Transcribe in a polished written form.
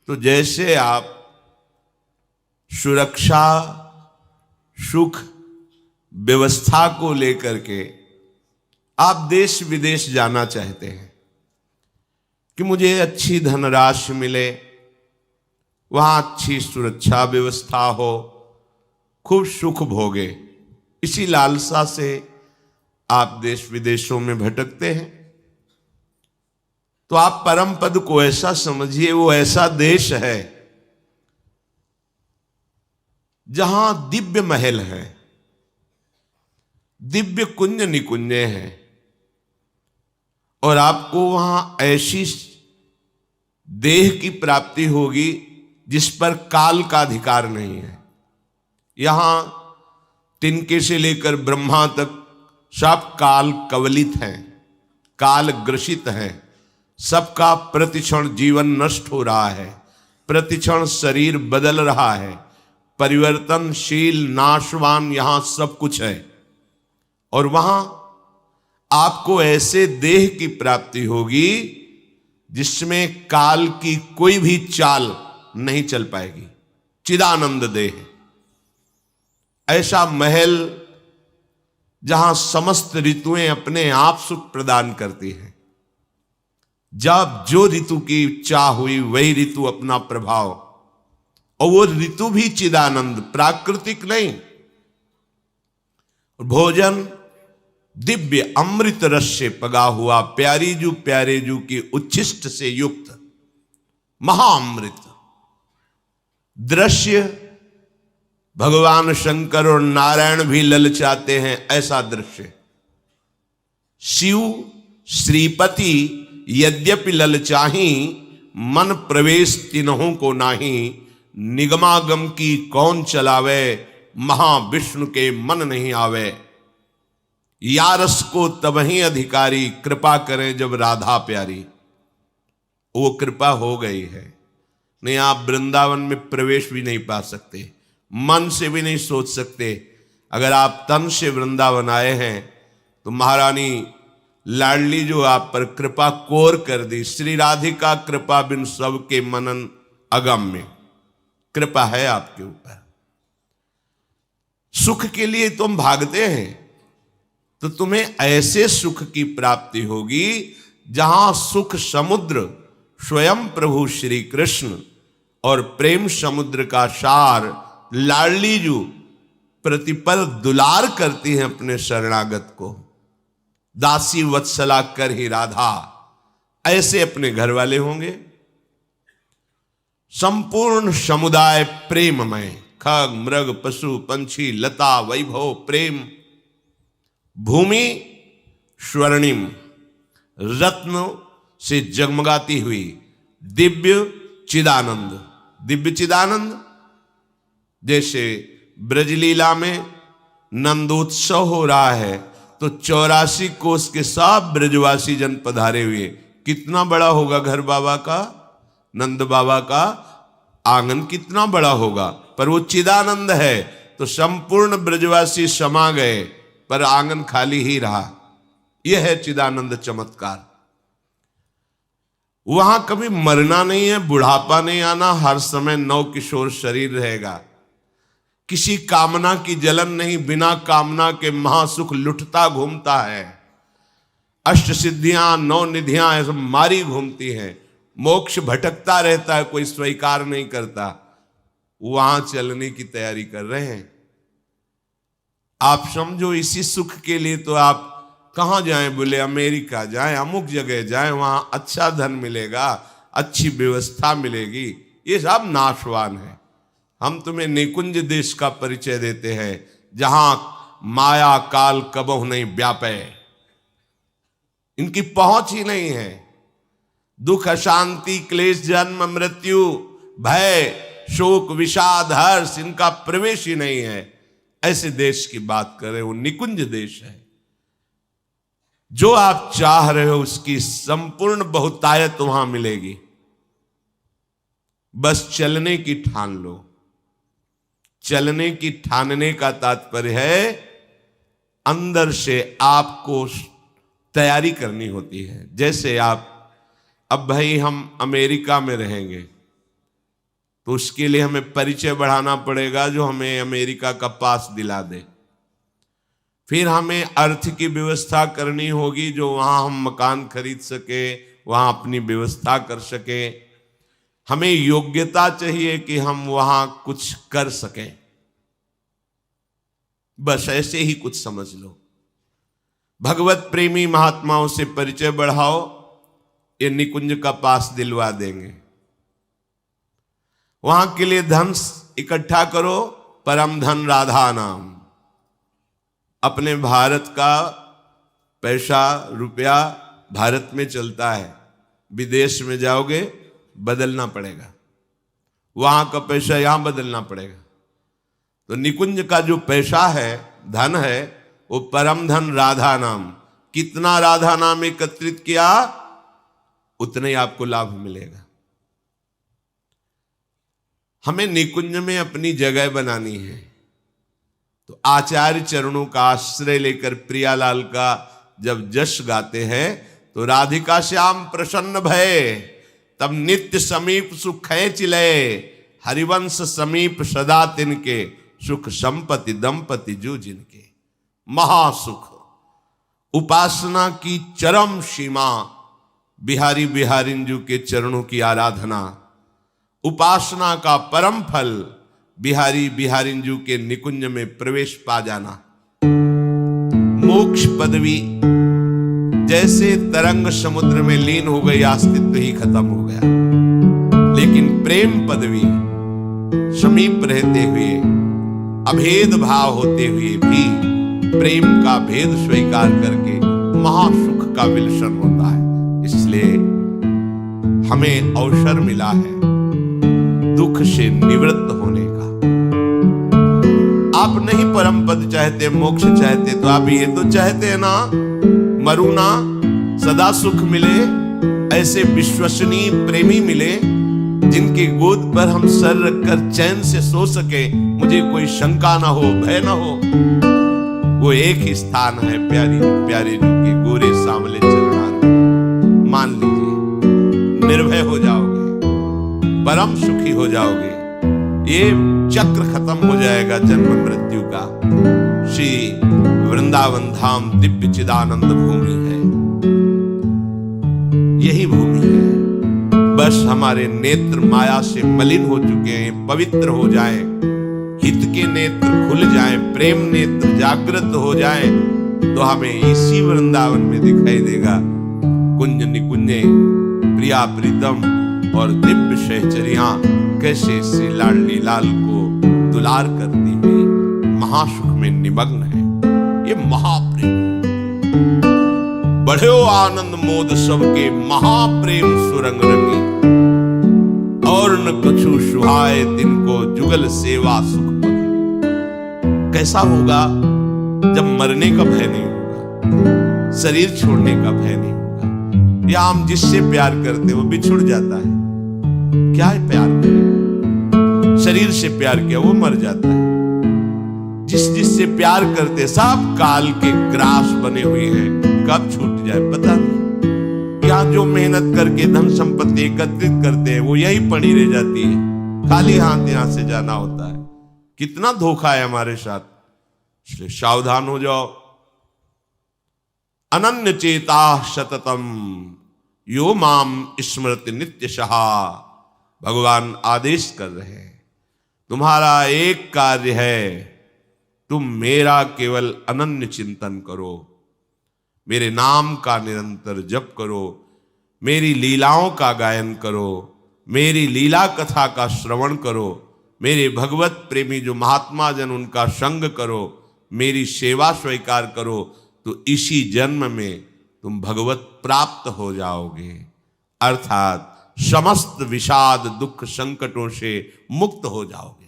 तो जैसे आप सुरक्षा, सुख, व्यवस्था को लेकर के आप देश विदेश जाना चाहते हैं कि मुझे अच्छी धनराशि मिले, वहां अच्छी सुरक्षा व्यवस्था हो, खूब सुख भोगे, इसी लालसा से आप देश विदेशों में भटकते हैं। तो आप परम पद को ऐसा समझिए, वो ऐसा देश है जहां दिव्य महल है, दिव्य कुंज निकुंज हैं, और आपको वहां ऐसी देह की प्राप्ति होगी जिस पर काल का अधिकार नहीं है। यहां तिनके से लेकर ब्रह्मा तक सब काल कवलित हैं, काल ग्रसित हैं, सबका प्रतिक्षण जीवन नष्ट हो रहा है, प्रतिक्षण शरीर बदल रहा है, परिवर्तनशील नाशवान यहां सब कुछ है। और वहां आपको ऐसे देह की प्राप्ति होगी जिसमें काल की कोई भी चाल नहीं चल पाएगी, चिदानंद देह। ऐसा महल जहां समस्त ऋतुएं अपने आप सुख प्रदान करती हैं, जब जो ऋतु की चाह हुई वही ऋतु अपना प्रभाव, और वो ऋतु भी चिदानंद, प्राकृतिक नहीं। भोजन दिव्य अमृत रस से पगा हुआ, प्यारी जू प्यारे जू की उच्छिष्ट से युक्त महाअमृत दृश्य। भगवान शंकर और नारायण भी ललचाते हैं ऐसा दृश्य। शिव श्रीपति यद्यपि ललचाही, मन प्रवेश तिन्हों को नाही, निगमागम की कौन चलावे, महाविष्णु के मन नहीं आवे। यारस को तबही अधिकारी, कृपा करें जब राधा प्यारी। वो कृपा हो गई है, नहीं आप वृंदावन में प्रवेश भी नहीं पा सकते, मन से भी नहीं सोच सकते। अगर आप तन से वृंदावन आए हैं तो महारानी लाडली जो आप पर कृपा कोर कर दी, श्री राधिका कृपा बिन सबके मनन अगम्य, कृपा है आपके ऊपर। सुख के लिए तुम भागते हैं तो तुम्हें ऐसे सुख की प्राप्ति होगी जहां सुख समुद्र स्वयं प्रभु श्री कृष्ण और प्रेम समुद्र का सार लाडली जू प्रतिपल दुलार करती हैं अपने शरणागत को। दासी वत्सला कर ही राधा, ऐसे अपने घर वाले होंगे। संपूर्ण समुदाय प्रेममय, खग मृग पशु पंछी लता वैभव प्रेम। भूमि स्वर्णिम, रत्न से जगमगाती हुई दिव्य चिदानंद, दिव्य चिदानंद। जैसे ब्रजलीला में नंदोत्सव हो रहा है तो 84 कोस के सब ब्रजवासी जन पधारे हुए। कितना बड़ा होगा घर बाबा का, नंद बाबा का आंगन कितना बड़ा होगा, पर वो चिदानंद है तो संपूर्ण ब्रजवासी समा गए, पर आंगन खाली ही रहा। यह है चिदानंद चमत्कार। वहां कभी मरना नहीं है, बुढ़ापा नहीं आना, हर समय नव किशोर शरीर रहेगा। किसी कामना की जलन नहीं, बिना कामना के महासुख लुटता घूमता है। अष्ट सिद्धियां नौ निधियां ऐसे मारी घूमती हैं। मोक्ष भटकता रहता है, कोई स्वीकार नहीं करता। वहां चलने की तैयारी कर रहे हैं। आप समझो इसी सुख के लिए तो आप कहां जाएं, बोले अमेरिका जाएं, अमुक जगह जाएं, वहां अच्छा धन मिलेगा, अच्छी व्यवस्था मिलेगी। ये सब नाशवान है। हम तुम्हें निकुंज देश का परिचय देते हैं जहां माया काल कबहु नहीं व्यापे, इनकी पहुंच ही नहीं है। दुख अशांति क्लेश जन्म मृत्यु भय शोक विषाद हर्ष, इनका प्रवेश ही नहीं है। ऐसे देश की बात करें, वो निकुंज देश है। जो आप चाह रहे हो उसकी संपूर्ण बहुतायत वहां मिलेगी। बस चलने की ठान लो। चलने की ठानने का तात्पर्य है अंदर से आपको तैयारी करनी होती है। जैसे आप, अब भाई हम अमेरिका में रहेंगे तो उसके लिए हमें परिचय बढ़ाना पड़ेगा जो हमें अमेरिका का पास दिला दे। फिर हमें अर्थ की व्यवस्था करनी होगी जो वहां हम मकान खरीद सके, वहां अपनी व्यवस्था कर सके। हमें योग्यता चाहिए कि हम वहां कुछ कर सकें। बस ऐसे ही कुछ समझ लो। भगवत प्रेमी महात्माओं से परिचय बढ़ाओ, ये निकुंज का पास दिलवा देंगे। वहां के लिए धन इकट्ठा करो, परम धन राधा नाम। अपने भारत का पैसा रुपया भारत में चलता है, विदेश में जाओगे बदलना पड़ेगा, वहां का पैसा यहां बदलना पड़ेगा। तो निकुंज का जो पैसा है, धन है, वो परम धन राधा नाम। कितना राधा नाम एकत्रित किया उतने ही आपको लाभ मिलेगा। हमें निकुंज में अपनी जगह बनानी है। तो आचार्य चरणों का आश्रय लेकर प्रियालाल का जब जश गाते हैं तो राधिका श्याम प्रसन्न भय, तब नित्य समीप सुख खेच ले, हरिवंश समीप सदा तिनके, सुख संपत्ति दंपति जो जिनके। महासुख, उपासना की चरम सीमा, बिहारी बिहारिंजू के चरणों की आराधना, उपासना का परम फल, बिहारी बिहारिंजू के निकुंज में प्रवेश पा जाना। मोक्ष पदवी जैसे तरंग समुद्र में लीन हो गई, अस्तित्व ही खत्म हो गया। लेकिन प्रेम पदवी समीप रहते हुए, अभेद भाव होते हुए भी प्रेम का भेद स्वीकार करके महासुख का विलसन होता है। इसलिए हमें अवसर मिला है दुख से निवृत्त होने का। आप नहीं परम पद चाहते, मोक्ष चाहते, तो आप ये तो चाहते हैं ना, मरू ना, सदा सुख मिले, ऐसे विश्वसनीय प्रेमी मिले जिनकी गोद पर हम सर रखकर चैन से सो सके, मुझे कोई शंका ना हो, भय ना हो। वो एक ही स्थान है प्यारी प्यारे जो के गोरे सांवले चरणारविंद। मान लीजिए, निर्भय हो जाओगे, परम सुखी हो जाओगे। ये चक्र खत्म हो जाएगा जन्म मृत्यु का। श्री वृंदावन धाम दिव्य चिदानंद भूमि है, यही भूमि है। बस हमारे नेत्र माया से मलिन हो चुके हैं, पवित्र हो जाएं, हित के नेत्र खुल जाएं, प्रेम नेत्र जागृत हो जाएं, तो हमें इसी वृंदावन में दिखाई देगा कुंज निकुंजे, प्रिया प्रीतम और दिव्य सहचरियां कैसे श्री लाडली लाल को दुलार करती हुई महासुख में निमग्न है। ये महाप्रेम, बढ़ो आनंद मोद सबके, महाप्रेम सुरंग रंगी, और न कछु सुहाए तिनको, जुगल सेवा सुख पगी। कैसा होगा जब मरने का भय नहीं होगा, शरीर छोड़ने का भय नहीं होगा। या हम जिससे प्यार करते वो बिछुड़ जाता है, क्या है प्यार करें, शरीर से प्यार किया वो मर जाता है। जिससे प्यार करते सब काल के ग्रास बने हुए हैं, कब छूट जाए पता नहीं। या जो मेहनत करके धन संपत्ति एकत्रित करते हैं वो यही पड़ी रह जाती है, खाली हाथ यहां से जाना होता है। कितना धोखा है हमारे साथ, इसलिए सावधान हो जाओ। अनन्य चेता सततम यो माम स्मृति नित्य सहा। भगवान आदेश कर रहे हैं, तुम्हारा एक कार्य है, तुम मेरा केवल अनन्य चिंतन करो, मेरे नाम का निरंतर जप करो, मेरी लीलाओं का गायन करो, मेरी लीला कथा का श्रवण करो, मेरे भगवत प्रेमी जो महात्मा जन उनका संग करो, मेरी सेवा स्वीकार करो, तो इसी जन्म में तुम भगवत प्राप्त हो जाओगे, अर्थात समस्त विषाद दुख संकटों से मुक्त हो जाओगे।